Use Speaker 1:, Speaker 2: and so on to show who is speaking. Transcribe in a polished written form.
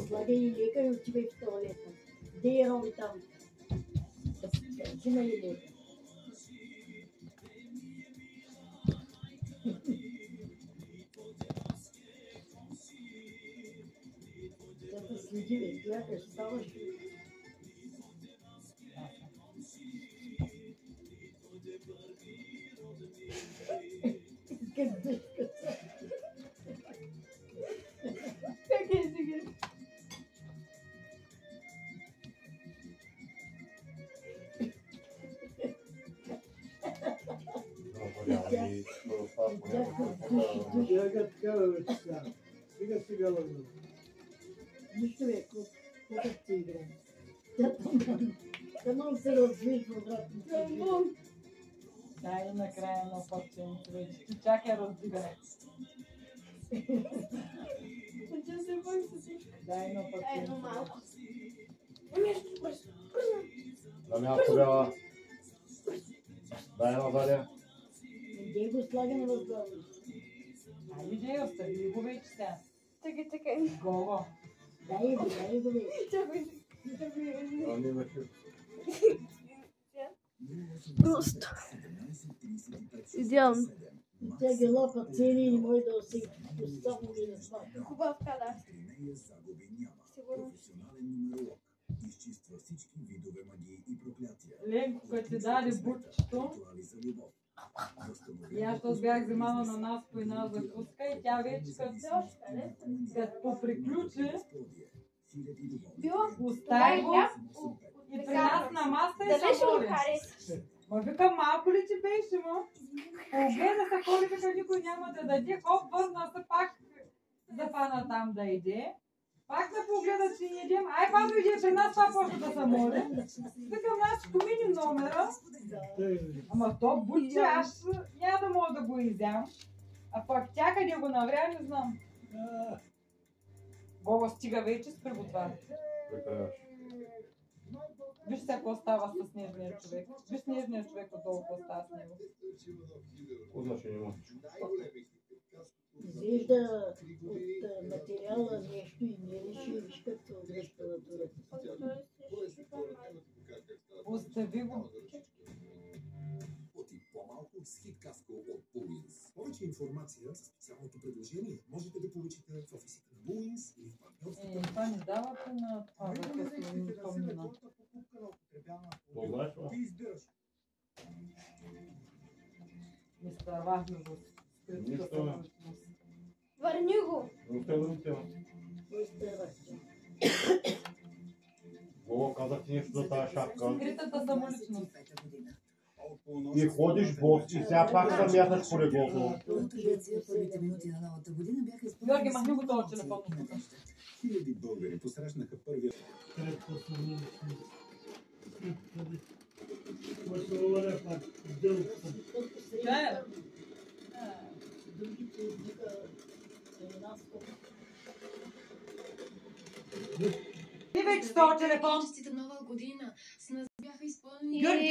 Speaker 1: Слагай и лека и отивай в туалета. Де е роби там? Взимай и лека. Тя следи, бе, гледаш, ставаш. Как дъжка. Как е сега? Нищо бе, колко ти играе. Тя много се развижда обратно.
Speaker 2: Дай накрая на парченце вече. Ти чакай раздигане. Дай на парченце.
Speaker 3: На място бяла. Дай на Валя.
Speaker 1: Где го слагаме в глава?
Speaker 2: Айде, остави го вече сега.
Speaker 4: Чакай.
Speaker 2: Гого.
Speaker 1: Дай го вече.
Speaker 4: Просто. Идеално.
Speaker 1: Тя ги лапа цели и не може да усети. Само ги не смага.
Speaker 4: Хубавка, да. Сигурно.
Speaker 2: Ленко, като ти даде бутчето, и аз този бях вземала на нас по една закуска и тя вече като поприключи, остави го и при нас на маста и се моли. Ма викам, малко ли ти беше, ма? Погледа се коли, като никой няма да даде, хоп, върна се пак да фана там да иде. Пак да погледа, че не идем. Ай, пак иде при нас, това почва да се моли. Викам, аз помини номера. Ама то бутче, аз няма да мога да го изям. А пък тя къде го навря, не знам. Гого стига вече, спри го това. Виж сега какво става с нежния човек. Виж нежния човек отдолу какво става с него.
Speaker 3: Какво значение има?
Speaker 1: Изглежда от материала нещо и мирише и виж както грешка на турата.
Speaker 2: Остави го.
Speaker 5: По-малко с хиткаско от Bullwins. Повече информация за специалното предложение можете да получите в офисите на Bullwins или в партньорството.
Speaker 2: Това не давате на това, да се не помня.
Speaker 3: Знаеш,
Speaker 5: Ти избираш.
Speaker 2: Не ставахме го.
Speaker 3: Нищо.
Speaker 4: Върни го.
Speaker 3: Гого, казах ти нещо за тази шапка.
Speaker 2: Скритата самоличност.
Speaker 3: И ходиш бос и сега пак съм мяташ по леглото.
Speaker 6: Първите минути на новата година бяха изпълнени.
Speaker 2: Георги, махни го този телефон.
Speaker 5: Хиляди българи посрещнаха първия.
Speaker 2: Ти вече с този телефон.
Speaker 6: Честита нова година. С нас бяха изпълнени.
Speaker 2: Георги,